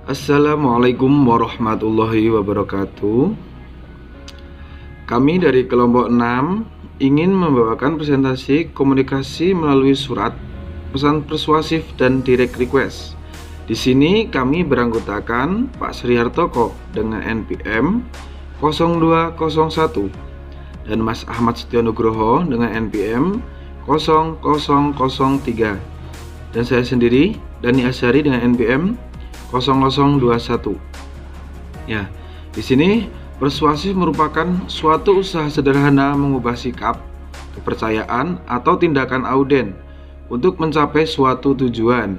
Assalamualaikum warahmatullahi wabarakatuh. Kami dari kelompok 6 ingin membawakan presentasi komunikasi melalui surat, pesan persuasif dan direct request. Di sini kami beranggotakan Pak Sri Hartoko dengan NPM 0201 dan Mas Ahmad Setionugroho dengan NPM 0003 dan saya sendiri Dani Asyari dengan NPM 0021. Ya, di sini persuasif merupakan suatu usaha sederhana mengubah sikap, kepercayaan, atau tindakan auden untuk mencapai suatu tujuan.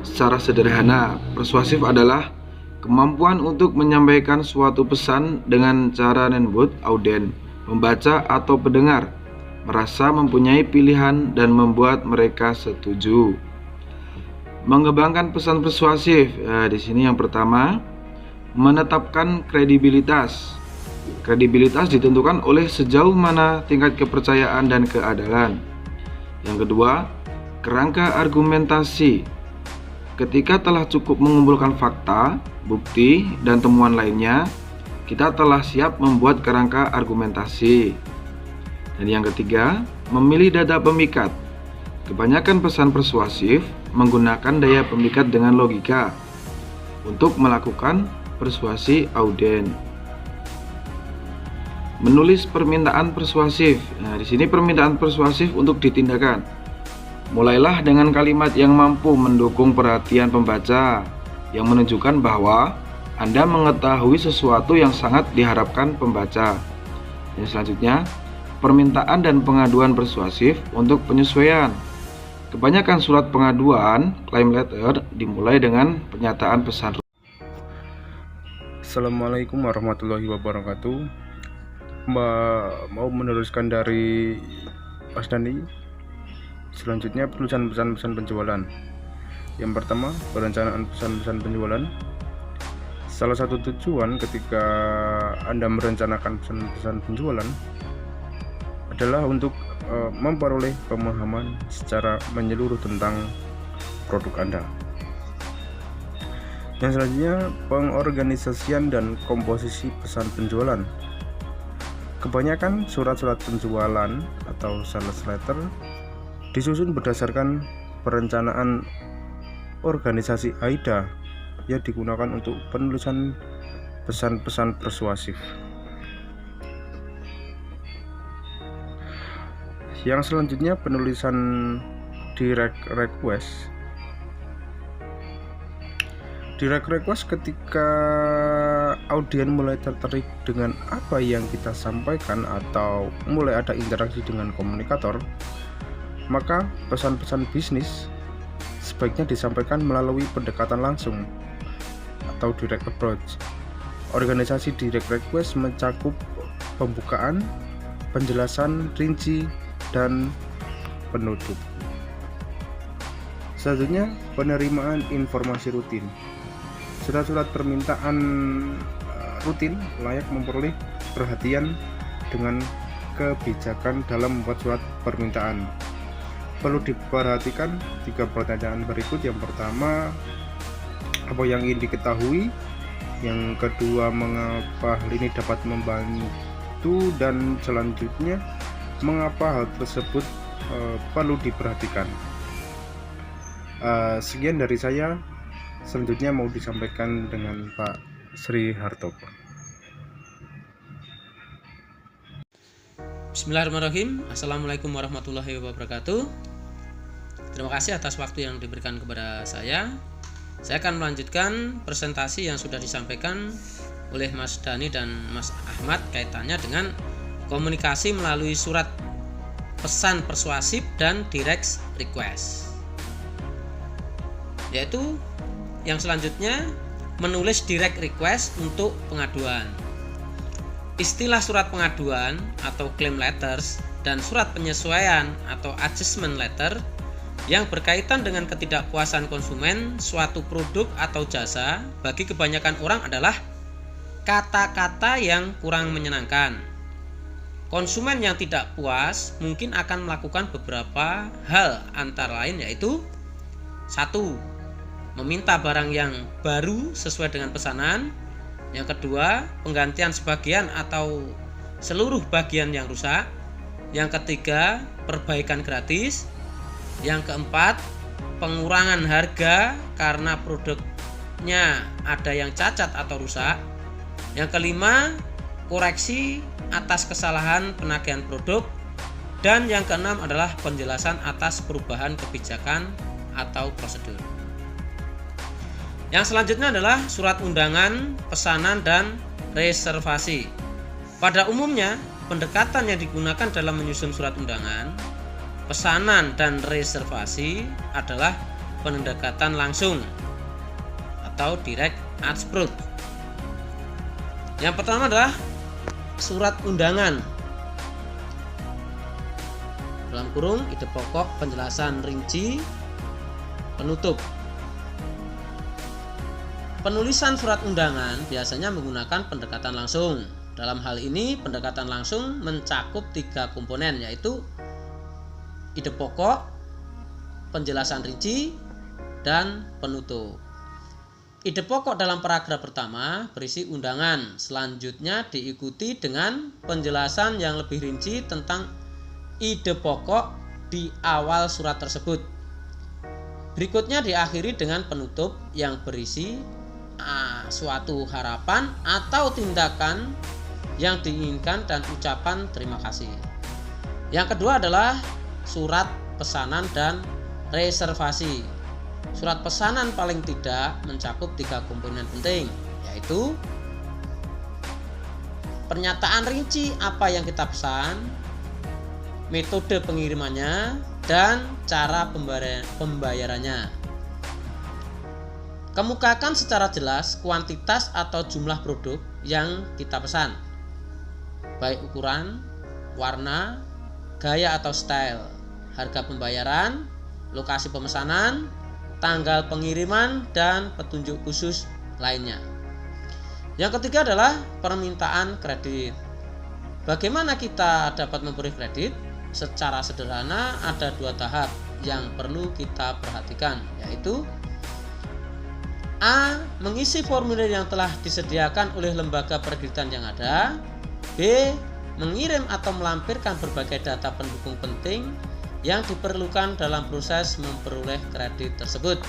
Secara sederhana, persuasif adalah kemampuan untuk menyampaikan suatu pesan dengan cara membuat auden, membaca atau pendengar merasa mempunyai pilihan dan membuat mereka setuju. Mengembangkan pesan persuasif. Di sini yang pertama, menetapkan kredibilitas. Kredibilitas ditentukan oleh sejauh mana tingkat kepercayaan dan keadalan. Yang kedua, kerangka argumentasi. Ketika telah cukup mengumpulkan fakta, bukti, dan temuan lainnya, kita telah siap membuat kerangka argumentasi. Dan yang ketiga, memilih data pemikat. Kebanyakan pesan persuasif menggunakan daya pemikat dengan logika untuk melakukan persuasi auden. Menulis permintaan persuasif. Di sini permintaan persuasif untuk ditindakan. Mulailah dengan kalimat yang mampu mendukung perhatian pembaca, yang menunjukkan bahwa Anda mengetahui sesuatu yang sangat diharapkan pembaca. Yang selanjutnya, permintaan dan pengaduan persuasif untuk penyesuaian. Kebanyakan surat pengaduan, claim letter, dimulai dengan pernyataan pesan. Assalamualaikum warahmatullahi wabarakatuh. Mau meneruskan dari Mas Dani. Selanjutnya, penulisan pesan-pesan penjualan. Yang pertama, perencanaan pesan-pesan penjualan. Salah satu tujuan ketika Anda merencanakan pesan-pesan penjualan adalah untuk memperoleh pemahaman secara menyeluruh tentang produk Anda. Yang selanjutnya, pengorganisasian dan komposisi pesan penjualan. Kebanyakan surat-surat penjualan atau sales letter disusun berdasarkan perencanaan organisasi AIDA yang digunakan untuk penulisan pesan-pesan persuasif. Yang selanjutnya, penulisan direct request. Direct request ketika audien mulai tertarik dengan apa yang kita sampaikan atau mulai ada interaksi dengan komunikator, maka pesan-pesan bisnis sebaiknya disampaikan melalui pendekatan langsung atau direct approach. Organisasi direct request mencakup pembukaan, penjelasan rinci, dan penutup. Selanjutnya, penerimaan informasi rutin. Surat-surat permintaan rutin layak memperoleh perhatian dengan kebijakan dalam membuat surat permintaan. Perlu diperhatikan 3 pertanyaan berikut. Yang pertama, apa yang ingin diketahui? Yang kedua, mengapa hal ini dapat membantu? Dan selanjutnya, mengapa hal tersebut perlu diperhatikan? Sekian dari saya. Selanjutnya mau disampaikan dengan Pak Sri Hartoko. Bismillahirrahmanirrahim. Assalamualaikum warahmatullahi wabarakatuh. Terima kasih atas waktu yang diberikan kepada saya. Saya akan melanjutkan presentasi yang sudah disampaikan oleh Mas Dani dan Mas Ahmad kaitannya dengan komunikasi melalui surat pesan persuasif dan direct request. Yaitu yang selanjutnya, menulis direct request untuk pengaduan. Istilah surat pengaduan atau claim letters dan surat penyesuaian atau adjustment letter yang berkaitan dengan ketidakpuasan konsumen suatu produk atau jasa bagi kebanyakan orang adalah kata-kata yang kurang menyenangkan. Konsumen yang tidak puas mungkin akan melakukan beberapa hal, antara lain yaitu 1. meminta barang yang baru sesuai dengan pesanan. Yang kedua, penggantian sebagian atau seluruh bagian yang rusak. Yang ketiga, perbaikan gratis. Yang keempat, pengurangan harga karena produknya ada yang cacat atau rusak. Yang kelima, koreksi atas kesalahan penagihan produk. Dan yang keenam adalah penjelasan atas perubahan kebijakan atau prosedur. Yang selanjutnya adalah surat undangan, pesanan, dan reservasi. Pada umumnya, pendekatan yang digunakan dalam menyusun surat undangan, pesanan, dan reservasi adalah pendekatan langsung atau direct approach. Yang pertama adalah surat undangan. Dalam kurung, ide pokok, penjelasan rinci, penutup. Penulisan surat undangan biasanya menggunakan pendekatan langsung. Dalam hal ini, pendekatan langsung mencakup 3 komponen, yaitu ide pokok, penjelasan rinci, dan penutup. Ide pokok dalam paragraf pertama berisi undangan, selanjutnya diikuti dengan penjelasan yang lebih rinci tentang ide pokok di awal surat tersebut. Berikutnya diakhiri dengan penutup yang berisi suatu harapan atau tindakan yang diinginkan dan ucapan terima kasih. Yang kedua adalah surat pesanan dan reservasi. Surat pesanan paling tidak mencakup 3 komponen penting, yaitu pernyataan rinci apa yang kita pesan, metode pengirimannya, dan cara pembayarannya. Kemukakan secara jelas kuantitas atau jumlah produk yang kita pesan, baik ukuran, warna, gaya atau style, harga pembayaran, lokasi pemesanan, tanggal pengiriman, dan petunjuk khusus lainnya. Yang ketiga adalah permintaan kredit. Bagaimana kita dapat memberi kredit? Secara sederhana ada 2 tahap yang perlu kita perhatikan, yaitu A. Mengisi formulir yang telah disediakan oleh lembaga perkreditan yang ada. B. Mengirim atau melampirkan berbagai data pendukung penting yang diperlukan dalam proses memperoleh kredit tersebut.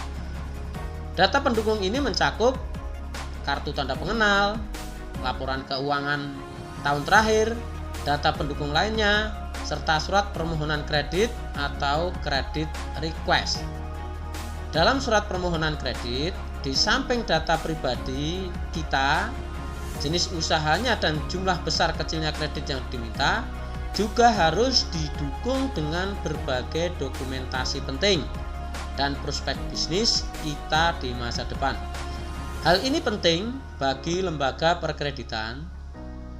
Data pendukung ini mencakup kartu tanda pengenal, laporan keuangan tahun terakhir, data pendukung lainnya, serta surat permohonan kredit atau credit request. Dalam surat permohonan kredit, di samping data pribadi kita, jenis usahanya, dan jumlah besar kecilnya kredit yang diminta, juga harus didukung dengan berbagai dokumentasi penting dan prospek bisnis kita di masa depan. Hal ini penting bagi lembaga perkreditan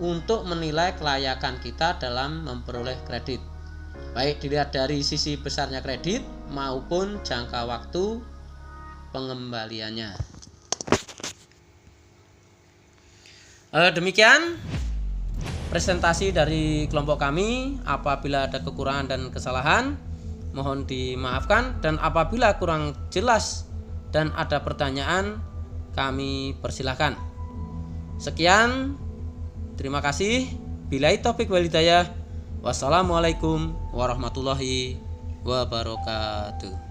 untuk menilai kelayakan kita dalam memperoleh kredit, baik dilihat dari sisi besarnya kredit maupun jangka waktu pengembaliannya. Demikian presentasi dari kelompok kami. Apabila ada kekurangan dan kesalahan, mohon dimaafkan, dan apabila kurang jelas dan ada pertanyaan, kami persilahkan. Sekian, terima kasih. Billahi taufiq wal hidayah. Wassalamualaikum warahmatullahi wabarakatuh.